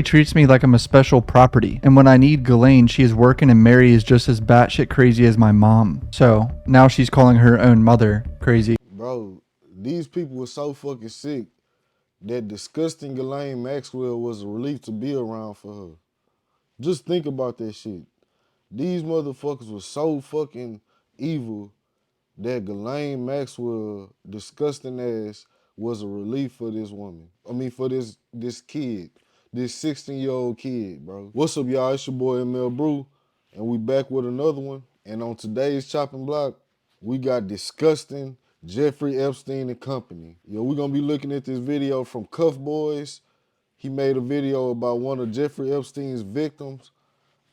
He treats me like I'm a special property. And when I need Ghislaine, she is working and Mary is just as batshit crazy as my mom. So now she's calling her own mother crazy. Bro, these people were so fucking sick that disgusting Ghislaine Maxwell was a relief to be around for her. Just think about that shit. These motherfuckers were so fucking evil that Ghislaine Maxwell, disgusting ass, was a relief for this woman. I mean, for this kid. This 16-year-old kid, bro. What's up, y'all? It's your boy ML Brouu, and we back with another one. And on today's chopping block, we got disgusting Jeffrey Epstein and company. Yo, we're gonna be looking at this video from CUFBOYS. He made a video about one of Jeffrey Epstein's victims,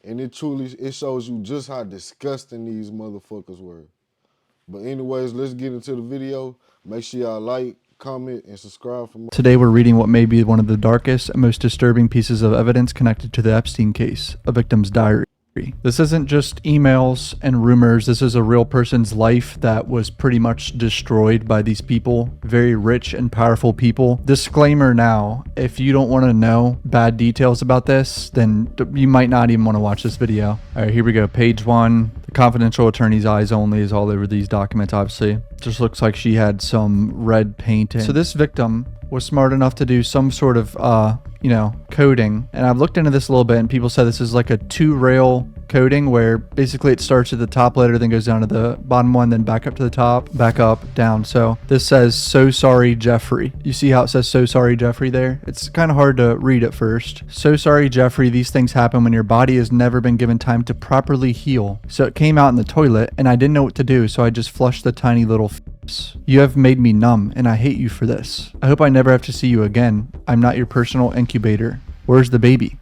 and it shows you just how disgusting these motherfuckers were. But anyways, let's get into the video. Make sure y'all like, comment, and subscribe for more. Today we're reading what may be one of the darkest and most disturbing pieces of evidence connected to the Epstein case, a victim's diary. This isn't just emails and rumors. This is a real person's life that was pretty much destroyed by these people, very rich and powerful people. Disclaimer now, if you don't want to know bad details about this, then you might not even want to watch this video. All right, here we go. Page 1. The confidential attorney's eyes only is all over these documents, obviously. Just looks like she had some red painting. So this victim was smart enough to do some sort of, coding. And I've looked into this a little bit, and people said this is like a 2-rail coding where basically it starts at the top letter, then goes down to the bottom one, then back up to the top, back up, down. So this says, "So sorry, Jeffrey." You see how it says "So sorry, Jeffrey" there? It's kind of hard to read at first. "So sorry, Jeffrey. These things happen when your body has never been given time to properly heal. So it came out in the toilet, and I didn't know what to do, so I just flushed the tiny little You have made me numb, and I hate you for this. I hope I never have to see you again. I'm not your personal incubator. Where's the baby?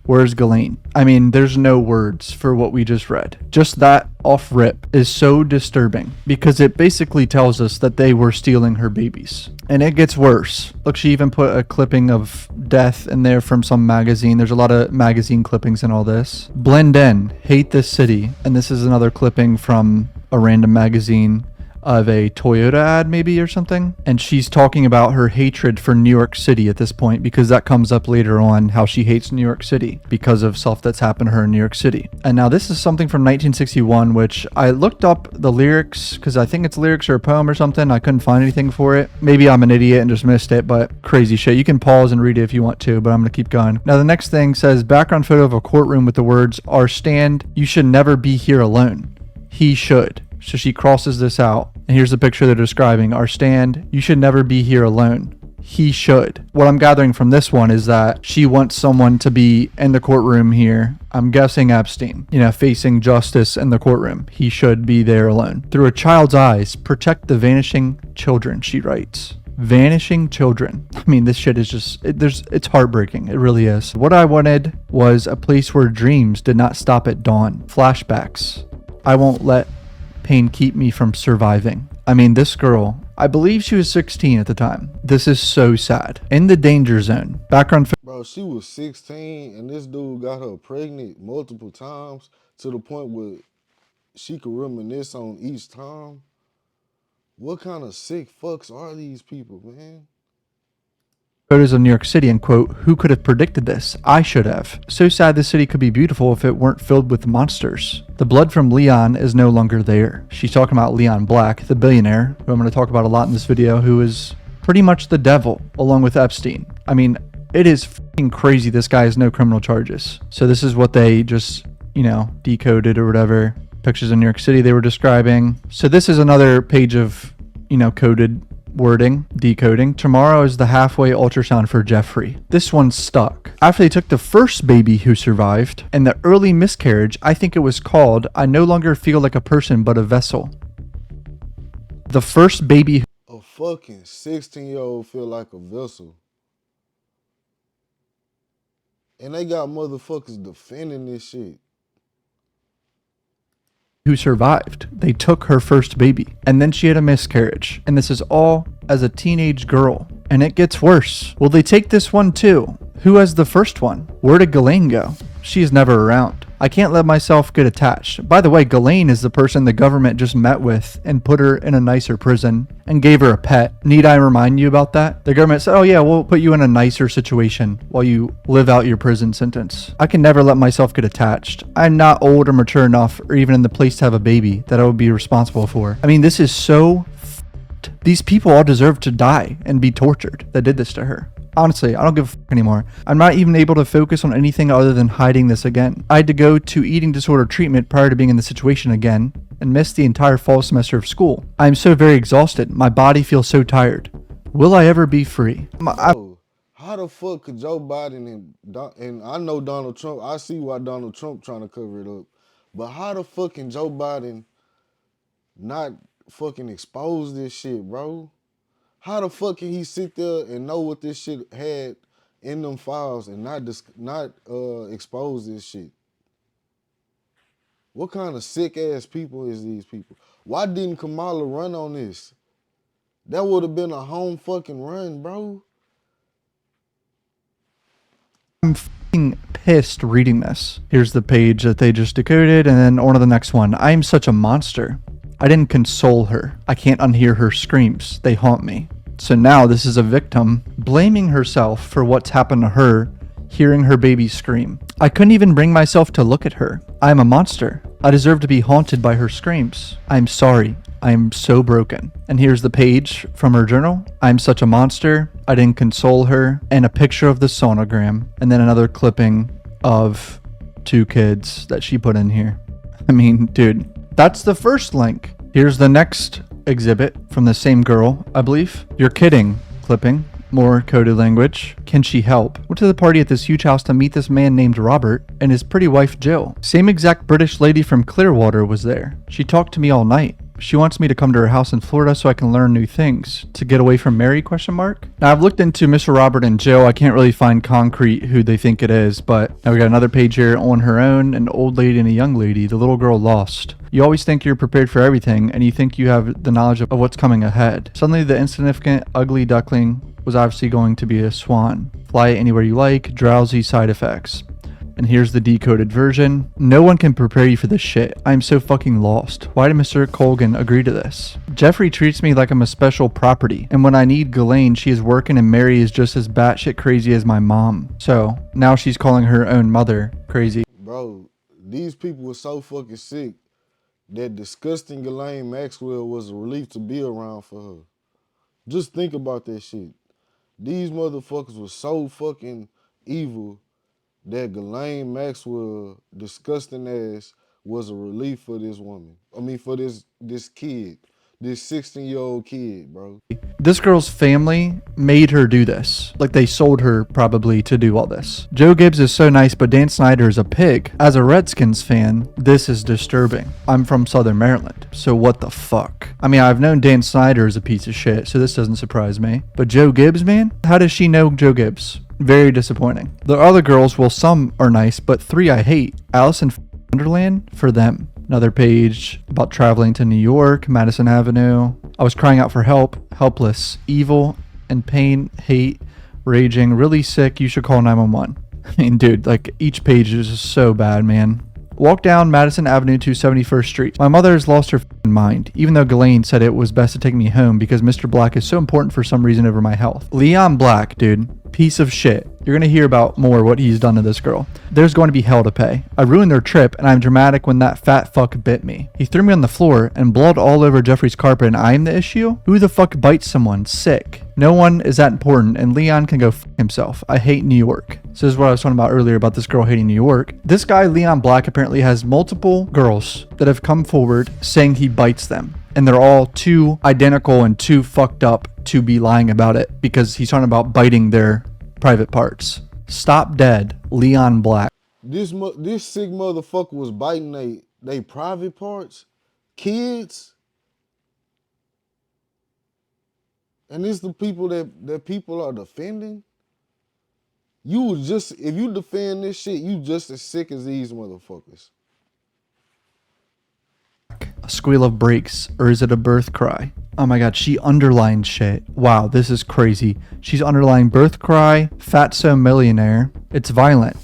Where's Ghislaine?" I mean, there's no words for what we just read. Just that off rip is so disturbing because it basically tells us that they were stealing her babies. And it gets worse. Look, she even put a clipping of death in there from some magazine. There's a lot of magazine clippings in all this. "Blend in, hate this city." And this is another clipping from a random magazine of a Toyota ad maybe or something. And she's talking about her hatred for New York City at this point because that comes up later on, how she hates New York City because of stuff that's happened to her in New York City. And now this is something from 1961, which I looked up the lyrics because I think it's lyrics or a poem or something. I couldn't find anything for it. Maybe I'm an idiot and just missed it, but crazy shit. You can pause and read it if you want to, but I'm gonna keep going. Now the next thing says, background photo of a courtroom with the words, "Our stand, you should never be here alone. He should." So she crosses this out. And here's the picture they're describing. "Our stand, you should never be here alone. He should." What I'm gathering from this one is that she wants someone to be in the courtroom here. I'm guessing Epstein, facing justice in the courtroom. He should be there alone. "Through a child's eyes, protect the vanishing children," she writes. Vanishing children. I mean, this shit is just, it's heartbreaking. It really is. "What I wanted was a place where dreams did not stop at dawn. Flashbacks. I won't let pain keep me from surviving." I mean, this girl, I believe she was 16 at the time. This is so sad. "In the danger zone." Background. Bro, she was 16 and this dude got her pregnant multiple times to the point where she could reminisce on each time. What kind of sick fucks are these people, man? Photos of New York City and quote, "Who could have predicted this? I should have. So sad the city could be beautiful if it weren't filled with monsters. The blood from Leon is no longer there." She's talking about Leon Black, the billionaire, who I'm going to talk about a lot in this video, who is pretty much the devil along with Epstein. I mean, it is fucking crazy this guy has no criminal charges. So this is what they just, decoded or whatever. Pictures of New York City they were describing. So this is another page of, coded wording, decoding. "Tomorrow is the halfway ultrasound for Jeffrey. This one's stuck. After they took the first baby who survived and the early miscarriage, I think it was called, I no longer feel like a person but a vessel. The first baby." A fucking 16-year-old feel like a vessel. And they got motherfuckers defending this shit. "Who survived. They took her first baby. And then she had a miscarriage. And this is all as a teenage girl. And it gets worse. Will they take this one too? Who has the first one? Where did Ghislaine go? She is never around. I can't let myself get attached. By the way, Ghislaine is the person the government just met with and put her in a nicer prison and gave her a pet. Need I remind you about that? The government said, oh yeah, we'll put you in a nicer situation while you live out your prison sentence. I can never let myself get attached. I'm not old or mature enough or even in the place to have a baby that I would be responsible for. I mean, this is so f***ed. These people all deserve to die and be tortured that did this to her. Honestly, I don't give a fuck anymore. I'm not even able to focus on anything other than hiding this again. I had to go to eating disorder treatment prior to being in the situation again and missed the entire fall semester of school. I am so very exhausted. My body feels so tired. Will I ever be free? How the fuck could Joe Biden and I know Donald Trump, I see why Donald Trump trying to cover it up, but how the fuck can Joe Biden not fucking expose this shit, bro? How the fuck can he sit there and know what this shit had in them files and not expose this shit? What kind of sick ass people is these people? Why didn't Kamala run on this? That would have been a home fucking run, bro. I'm fucking pissed reading this. Here's the page that they just decoded and then on to the next one. I am such a monster. I didn't console her. I can't unhear her screams. They haunt me. So now this is a victim blaming herself for what's happened to her, hearing her baby scream. I couldn't even bring myself to look at her. I am a monster. I deserve to be haunted by her screams. I'm sorry. I am so broken. And here's the page from her journal. I'm such a monster. I didn't console her. And a picture of the sonogram. And then another clipping of 2 kids that she put in here. I mean, dude, that's the first link. Here's the next exhibit from the same girl, I believe. You're kidding. Clipping. More coded language. Can she help? Went to the party at this huge house to meet this man named Robert and his pretty wife Jill. Same exact British lady from Clearwater was there. She talked to me all night. She wants me to come to her house in Florida so I can learn new things. To get away from Mary, question mark? Now I've looked into Mr. Robert and Jill. I can't really find concrete who they think it is, but now we got another page here on her own, an old lady and a young lady. The little girl lost. You always think you're prepared for everything and you think you have the knowledge of what's coming ahead. Suddenly the insignificant, ugly duckling was obviously going to be a swan. Fly it anywhere you like, drowsy side effects. And here's the decoded version. No one can prepare you for this shit. I'm so fucking lost. Why did Mr. Colgan agree to this? Jeffrey treats me like I'm a special property. And when I need Ghislaine, she is working and Mary is just as batshit crazy as my mom. So now she's calling her own mother crazy. Bro, these people were so fucking sick that disgusting Ghislaine Maxwell was a relief to be around for her. Just think about that shit. These motherfuckers were so fucking evil that Ghislaine Maxwell, disgusting ass, was a relief for this woman. I mean, for this kid, this 16-year-old kid, bro. This girl's family made her do this. Like they sold her probably to do all this. Joe Gibbs is so nice, but Dan Snyder is a pig. As a Redskins fan, this is disturbing. I'm from Southern Maryland, so what the fuck? I mean, I've known Dan Snyder is a piece of shit, so this doesn't surprise me. But Joe Gibbs, man? How does she know Joe Gibbs? Very disappointing. The other girls, well, some are nice, but 3 I hate. Alice and Wonderland for them. Another page about traveling to New York, Madison Avenue. I was crying out for help, helpless, evil, and pain, hate, raging, really sick. You should call 911. I mean, dude, like each page is just so bad, man. Walk down Madison Avenue to 71st Street. My mother has lost her mind, even though Ghislaine said it was best to take me home because Mr. Black is so important for some reason over my health. Leon Black, dude. Piece of shit. You're going to hear about more what he's done to this girl. There's going to be hell to pay. I ruined their trip and I'm dramatic when that fat fuck bit me. He threw me on the floor and blood all over Jeffrey's carpet and I'm the issue? Who the fuck bites someone? Sick. No one is that important and Leon can go f himself. I hate New York. So this is what I was talking about earlier about this girl hating New York. This guy, Leon Black, apparently has multiple girls that have come forward saying he bites them. And they're all too identical and too fucked up to be lying about it because he's talking about biting their private parts. Stop dead, Leon Black. This sick motherfucker was biting they private parts, kids, and it's the people that people are defending. You would just, if you defend this shit, you just as sick as these motherfuckers. A squeal of brakes, or is it a birth cry? Oh my god, she underlined shit. Wow, this is crazy. She's underlining birth cry, fatso millionaire. It's violent.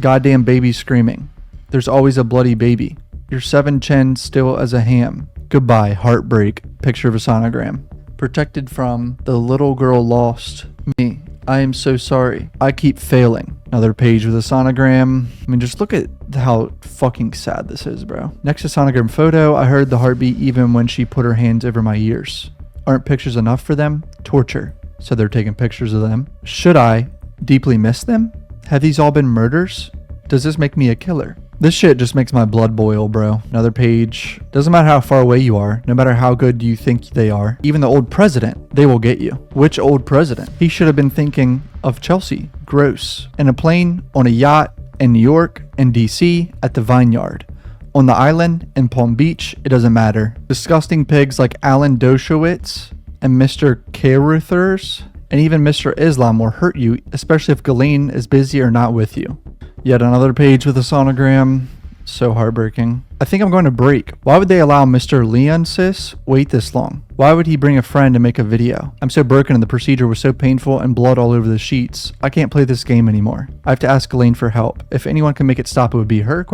Goddamn baby screaming. There's always a bloody baby. Your 7 chin still as a ham. Goodbye, heartbreak. Picture of a sonogram. Protected from the little girl lost. Me. I am so sorry. I keep failing. Another page with a sonogram. I mean, just look at how fucking sad this is, bro. Next to sonogram photo, I heard the heartbeat even when she put her hands over my ears. Aren't pictures enough for them? Torture. So they're taking pictures of them. Should I deeply miss them? Have these all been murders? Does this make me a killer? This shit just makes my blood boil, bro. Another page. Doesn't matter how far away you are, no matter how good you think they are. Even the old president, they will get you. Which old president? He should have been thinking of Chelsea. Gross. In a plane, on a yacht, in New York, in DC, at the Vineyard. On the island, in Palm Beach, it doesn't matter. Disgusting pigs like Alan Dershowitz and Mr. Caruthers and even Mr. Islam will hurt you, especially if Ghislaine is busy or not with you. Yet another page with a sonogram. So heartbreaking. I think I'm going to break. Why would they allow Mr. Leonsis wait this long? Why would he bring a friend and make a video? I'm so broken and the procedure was so painful and blood all over the sheets. I can't play this game anymore. I have to ask Ghislaine for help. If anyone can make it stop, it would be her, ?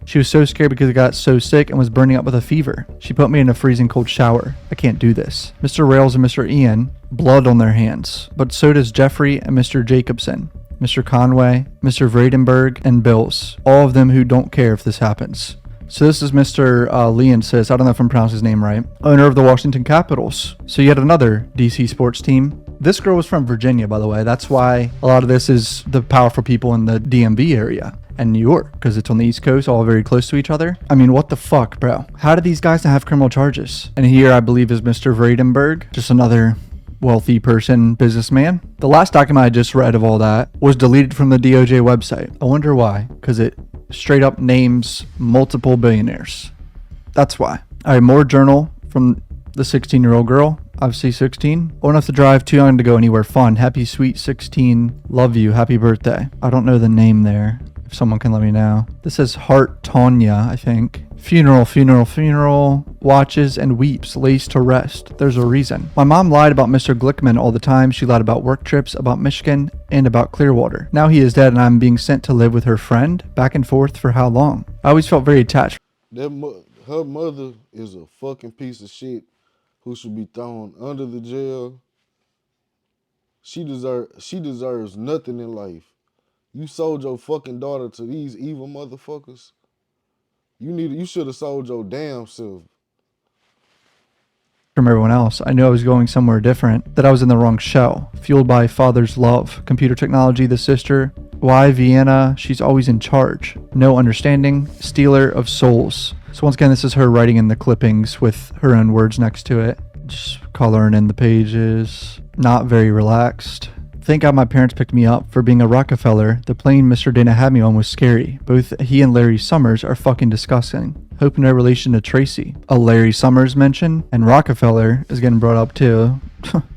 She was so scared because I got so sick and was burning up with a fever. She put me in a freezing cold shower. I can't do this. Mr. Rails and Mr. Ian, blood on their hands. But so does Jeffrey and Mr. Jacobson. Mr. Conway, Mr. Vradenberg, and Bills. All of them who don't care if this happens. So this is Mr. Leonsis, I don't know if I'm pronouncing his name right, owner of the Washington Capitals. So yet another DC sports team. This girl was from Virginia, by the way. That's why a lot of this is the powerful people in the DMV area and New York, because it's on the East Coast, all very close to each other. I mean, what the fuck, bro? How did these guys not have criminal charges? And here, I believe, is Mr. Vradenberg, just another wealthy person, businessman. The last document I just read of all that was deleted from the DOJ website. I wonder why, because it straight up names multiple billionaires. That's why. All right, more journal from the 16-year-old girl, obviously 16. Old enough to drive, too young to go anywhere fun. Happy sweet 16, love you, happy birthday. I don't know the name there, if someone can let me know. This says Heart Tanya, I think. Funeral, funeral, funeral, watches and weeps, lays to rest. There's a reason. My mom lied about Mr. Glickman all the time. She lied about work trips, about Michigan, and about Clearwater. Now he is dead and I'm being sent to live with her friend. Back and forth for how long? I always felt very attached. Her mother is a fucking piece of shit who should be thrown under the jail. She deserves nothing in life. You sold your fucking daughter to these evil motherfuckers. You should have sold your damn self. From everyone else, I knew I was going somewhere different, that I was in the wrong show, fueled by father's love, computer technology, the sister, why Vienna, she's always in charge, no understanding, stealer of souls. So once again, this is her writing in the clippings with her own words next to it, just coloring in the pages, not very relaxed. Thank God my parents picked me up for being a Rockefeller. The plane Mr. Dana had me on was scary. Both he and Larry Summers are fucking disgusting. Hope no relation to Tracy. A Larry Summers mention, and Rockefeller is getting brought up too.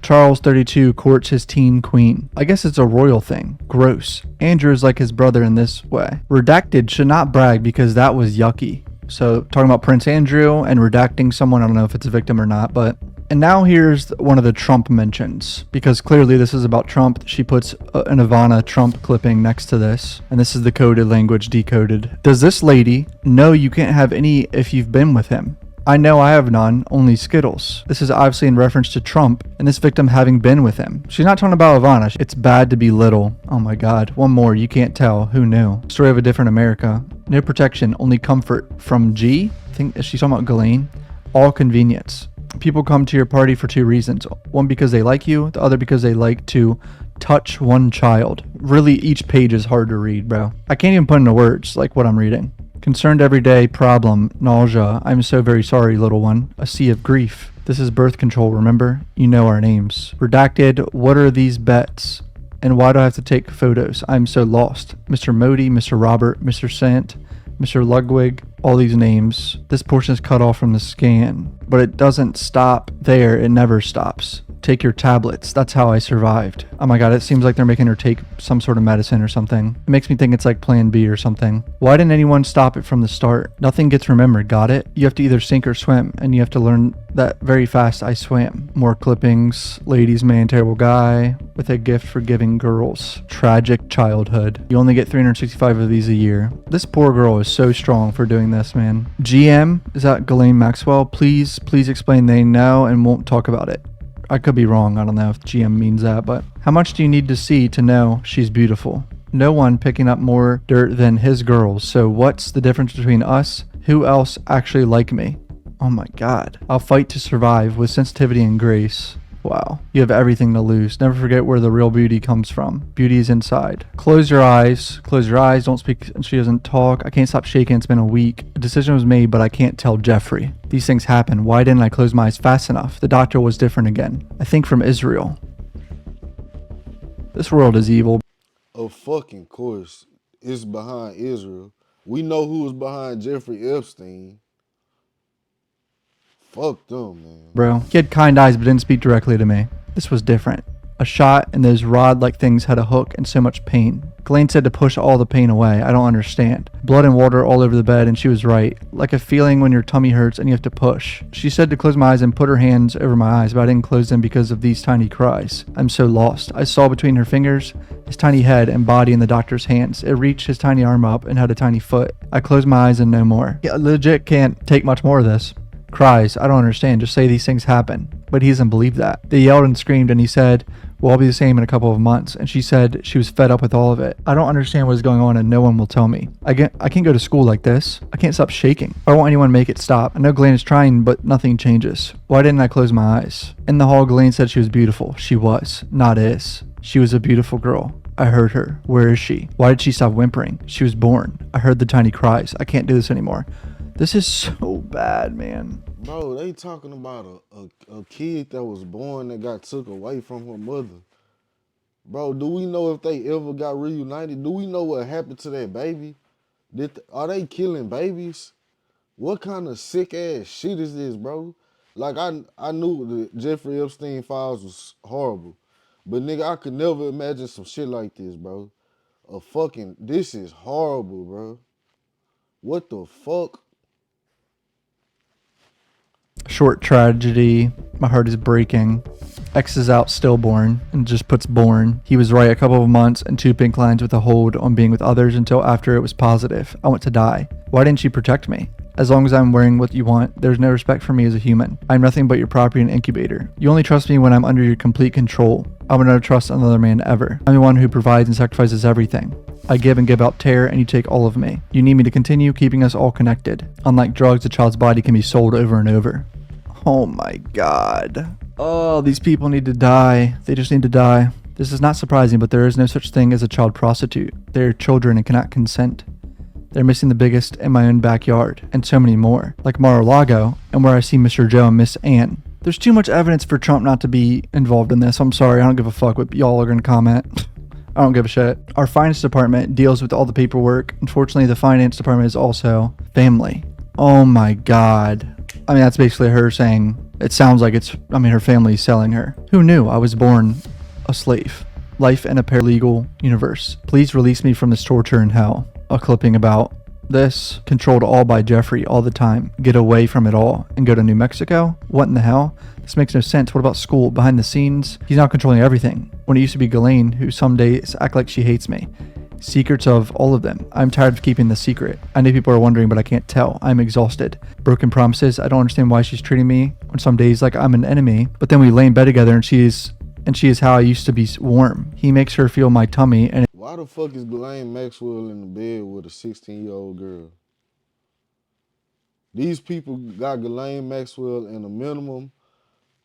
Charles 32 courts his teen queen. I guess it's a royal thing. Gross. Andrew is like his brother in this way. Redacted should not brag because that was yucky. So talking about Prince Andrew and redacting someone, I don't know if it's a victim or not, but... And now here's one of the Trump mentions, because clearly this is about Trump. She puts an Ivana Trump clipping next to this, and this is the coded language decoded. Does this lady know you can't have any if you've been with him? I know I have none, only Skittles. This is obviously in reference to Trump and this victim having been with him. She's not talking about Ivana. It's bad to be little. Oh my God. One more. You can't tell. Who knew? Story of a different America. No protection, only comfort. From G? I think she's talking about Ghislaine. All convenience. People come to your party for two reasons. One, because they like you. The other, because they like to touch one child. Really, each page is hard to read, bro. I can't even put into words like what I'm reading. Concerned everyday problem, nausea. I'm so very sorry, little one. A sea of grief. This is birth control, remember? You know our names. Redacted, what are these bets? And why do I have to take photos? I'm so lost. Mr. Modi, Mr. Robert, Mr. Sant, Mr. Ludwig, all these names. This portion is cut off from the scan, but it doesn't stop there. It never stops. Take your tablets. That's how I survived. Oh my god, it seems like they're making her take some sort of medicine or something. It makes me think it's like Plan B or something. Why didn't anyone stop it from the start? Nothing gets remembered, got it? You have to either sink or swim, and you have to learn that very fast. I swam. More clippings. Ladies man, terrible guy with a gift for giving girls. Tragic childhood. You only get 365 of these a year. This poor girl is so strong for doing this, man. GM, is that Ghislaine Maxwell? Please explain they know and won't talk about it. I could be wrong. I don't know if GM means that, but how much do you need to see to know she's beautiful? No one picking up more dirt than his girls. So what's the difference between us? Who else actually like me? Oh my god. I'll fight to survive with sensitivity and grace. Wow. You have everything to lose. Never forget where the real beauty comes from. Beauty is inside. Close your eyes. Close your eyes. Don't speak. She doesn't talk. I can't stop shaking. It's been a week. A decision was made, but I can't tell Jeffrey. These things happen. Why didn't I close my eyes fast enough? The doctor was different again. I think from Israel. This world is evil. Of fucking course, it's behind Israel. We know who was behind Jeffrey Epstein. Fuck them, man. Bro, he had kind eyes but didn't speak directly to me. This was different. A shot and those rod-like things had a hook and so much pain. Ghislaine said to push all the pain away. I don't understand. Blood and water all over the bed, and she was right. Like a feeling when your tummy hurts and you have to push. She said to close my eyes and put her hands over my eyes, but I didn't close them because of these tiny cries. I'm so lost. I saw between her fingers his tiny head and body in the doctor's hands. It reached his tiny arm up and had a tiny foot. I closed my eyes and no more. Yeah, legit can't take much more of this. Cries. I don't understand. Just say these things happen. But he doesn't believe that. They yelled and screamed, and he said, we'll all be the same in a couple of months. And she said she was fed up with all of it. I don't understand what is going on, and no one will tell me. I can't go to school like this. I can't stop shaking. I don't want anyone to make it stop. I know Ghislaine is trying, but nothing changes. Why didn't I close my eyes? In the hall, Ghislaine said she was beautiful. She was, not is. She was a beautiful girl. I heard her. Where is she? Why did she stop whimpering? She was born. I heard the tiny cries. I can't do this anymore. This is so bad, man. Bro, they talking about a kid that was born that got took away from her mother. Bro, do we know if they ever got reunited? Do we know what happened to that baby? Are they killing babies? What kind of sick ass shit is this, bro? Like, I knew the Jeffrey Epstein files was horrible. But nigga, I could never imagine some shit like this, bro. This is horrible, bro. What the fuck? Short tragedy. My heart is breaking. X is out, stillborn, and just puts born. He was right, a couple of months and 2 pink lines with a hold on being with others until after it was positive. I want to die. Why didn't she protect me? As long as I'm wearing what you want, there's no respect for me as a human. I'm nothing but your property and incubator. You only trust me when I'm under your complete control. I would never trust another man ever. I'm the one who provides and sacrifices everything. I give and give out terror, and you take all of me. You need me to continue keeping us all connected. Unlike drugs, a child's body can be sold over and over. Oh my god. Oh, these people need to die. They just need to die. This is not surprising, but there is no such thing as a child prostitute. They are children and cannot consent. They're missing the biggest in my own backyard, and so many more, like Mar-a-Lago, and where I see Mr. Joe and Miss Ann. There's too much evidence for Trump not to be involved in this. I'm sorry, I don't give a fuck what y'all are gonna comment. I don't give a shit. Our finance department deals with all the paperwork. Unfortunately, the finance department is also family. Oh my god. I mean, that's basically her saying, it sounds like her family's selling her. Who knew I was born a slave? Life in a paralegal universe. Please release me from this torture and hell. A clipping about this, controlled all by Jeffrey all the time. Get away from it all and go to New Mexico? What in the hell? This makes no sense. What about school? Behind the scenes? He's now controlling everything. When it used to be Ghislaine, who some days act like she hates me. Secrets of all of them. I'm tired of keeping the secret. I know people are wondering, but I can't tell. I'm exhausted. Broken promises. I don't understand why she's treating me on some days like I'm an enemy. But then we lay in bed together and she is how I used to be warm. He makes her feel my tummy and Why the fuck is Ghislaine Maxwell in the bed with a 16-year-old girl? These people got Ghislaine Maxwell in a minimum,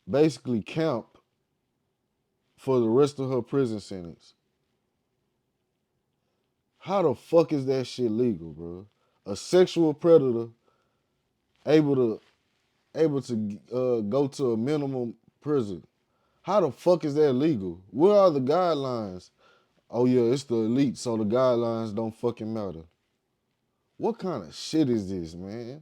basically camp for the rest of her prison sentence. How the fuck is that shit legal, bro? A sexual predator able to go to a minimum prison. How the fuck is that legal? Where are the guidelines? Oh yeah, it's the elite, so the guidelines don't fucking matter. What kind of shit is this, man?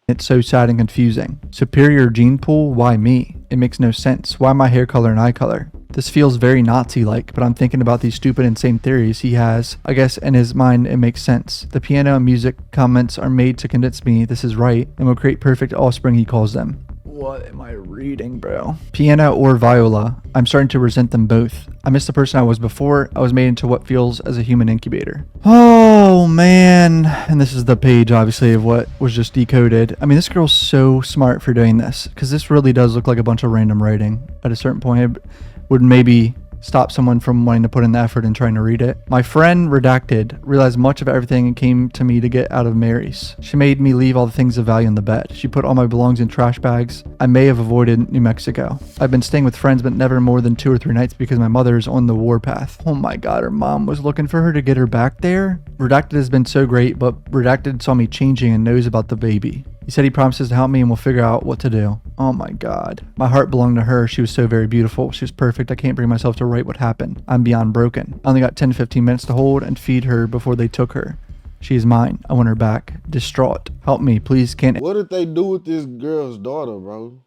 It's so sad and confusing. Superior gene pool? Why me? It makes no sense. Why my hair color and eye color? This feels very Nazi-like, but I'm thinking about these stupid, insane theories he has. I guess in his mind it makes sense. The piano and music comments are made to convince me this is right and will create perfect offspring, he calls them. What am I reading, bro? Piano or viola? I'm starting to resent them both. I miss the person I was before. I was made into what feels as a human incubator. Oh, man. And this is the page, obviously, of what was just decoded. I mean, this girl's so smart for doing this, because this really does look like a bunch of random writing. At a certain point, it would maybe stop someone from wanting to put in the effort and trying to read it. My friend, redacted, realized much of everything and came to me to get out of Mary's. She made me leave all the things of value in the bed. She put all my belongings in trash bags. I may have avoided New Mexico. I've been staying with friends, but never more than 2 or 3 nights because my mother is on the warpath. Oh my god, her mom was looking for her to get her back there? Redacted has been so great, but Redacted saw me changing and knows about the baby. He said he promises to help me and we'll figure out what to do. Oh my god. My heart belonged to her. She was so very beautiful. She was perfect. I can't bring myself to write what happened. I'm beyond broken. I only got 10 to 15 minutes to hold and feed her before they took her. She is mine. I want her back. Distraught. Help me, please. Can't. What did they do with this girl's daughter, bro?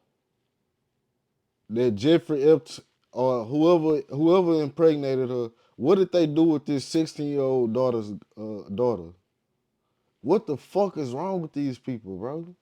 That Jeffrey Epstein or whoever impregnated her, what did they do with this 16-year-old daughter's daughter? What the fuck is wrong with these people, bro?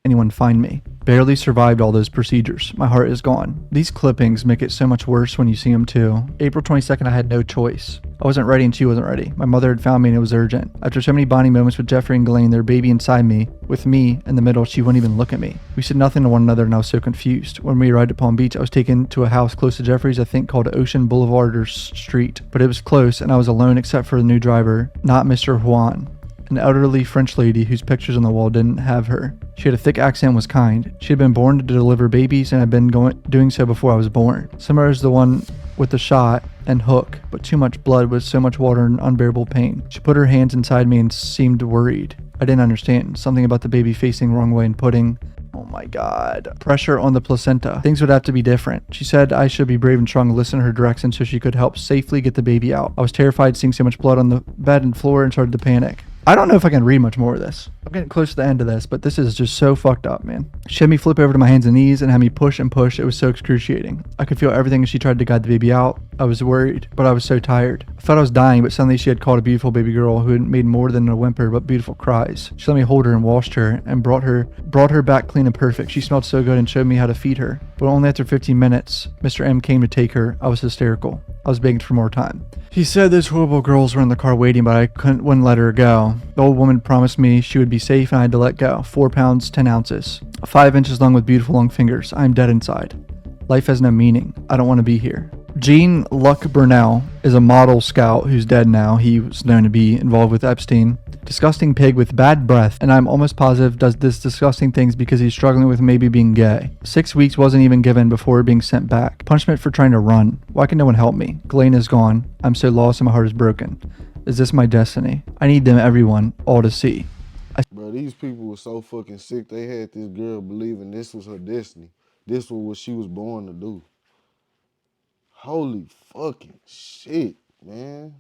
Anyone find me? Barely survived all those procedures. My heart is gone. These clippings make it so much worse when you see them too. April 22nd, I had no choice. I wasn't ready and she wasn't ready. My mother had found me and it was urgent. After so many bonding moments with Jeffrey and Ghislaine, their baby inside me, with me in the middle, she wouldn't even look at me. We said nothing to one another and I was so confused. When we arrived at Palm Beach, I was taken to a house close to Jeffrey's, I think called Ocean Boulevard or Street. But it was close and I was alone except for the new driver, not Mr. Juan. An elderly French lady whose pictures on the wall didn't have her. She had a thick accent and was kind. She had been born to deliver babies and had been doing so before I was born. Similar as the one with the shot and hook, but too much blood with so much water and unbearable pain. She put her hands inside me and seemed worried. I didn't understand. Something about the baby facing the wrong way and putting, oh my god, pressure on the placenta. Things would have to be different. She said I should be brave and strong and listen to her directions so she could help safely get the baby out. I was terrified seeing so much blood on the bed and floor and started to panic. I don't know if I can read much more of this. I'm getting close to the end of this, but this is just so fucked up, man. She had me flip over to my hands and knees and had me push and push. It was so excruciating. I could feel everything as she tried to guide the baby out. I was worried, but I was so tired. I thought I was dying, but suddenly she had called a beautiful baby girl who had made more than a whimper, but beautiful cries. She let me hold her and washed her and brought her back clean and perfect. She smelled so good and showed me how to feed her. But only after 15 minutes, Mr. M came to take her. I was hysterical. I was begging for more time. He said those horrible girls were in the car waiting, but I wouldn't let her go. The old woman promised me she would be safe and I had to let go. 4 pounds, 10 ounces. 5 inches long with beautiful long fingers. I am dead inside. Life has no meaning. I don't want to be here. Jean Luc Burnell is a model scout who's dead now. He was known to be involved with Epstein. Disgusting pig with bad breath, and I'm almost positive does this disgusting things because he's struggling with maybe being gay. 6 weeks wasn't even given before being sent back. Punishment for trying to run. Why can no one help me? Ghislaine is gone. I'm so lost and my heart is broken. Is this my destiny? I need them, everyone, all to see. Bro, these people were so fucking sick. They had this girl believing this was her destiny. This was what she was born to do. Holy fucking shit, man.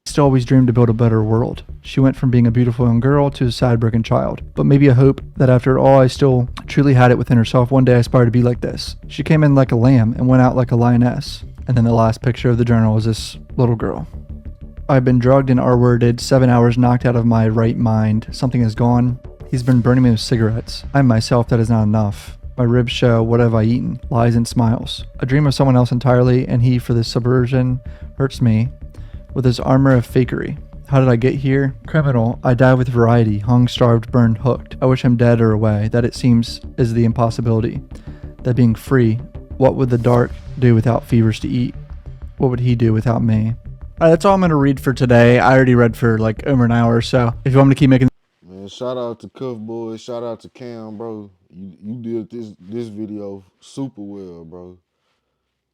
Still always dreamed to build a better world. She went from being a beautiful young girl to a sad broken child, but maybe a hope that after all I still truly had it within herself. One day I aspired to be like this. She came in like a lamb and went out like a lioness. And then the last picture of the journal was this little girl. I've been drugged and R-worded, 7 hours knocked out of my right mind. Something is gone. He's been burning me with cigarettes. I'm myself, that is not enough. My ribs show what have I eaten, lies and smiles. I dream of someone else entirely, and he, for this subversion, hurts me with his armor of fakery. How did I get here? Criminal, I die with variety, hung, starved, burned, hooked. I wish him dead or away. That it seems is the impossibility. That being free, what would the dark do without fevers to eat? What would he do without me? That's all I'm going to read for today. I already read for like over an hour or so. If you want me to keep making... Man, shout out to CUFBOYS. Shout out to Cam, bro. You did this video super well, bro.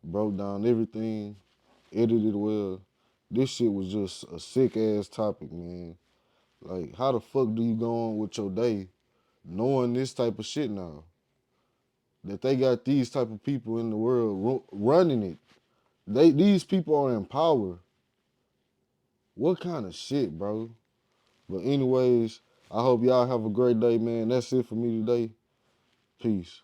Broke down everything, edited well. This shit was just a sick ass topic, man. Like, how the fuck do you go on with your day knowing this type of shit now? That they got these type of people in the world running it. These people are in power. What kind of shit, bro? But anyways, I hope y'all have a great day, man. That's it for me today. Peace.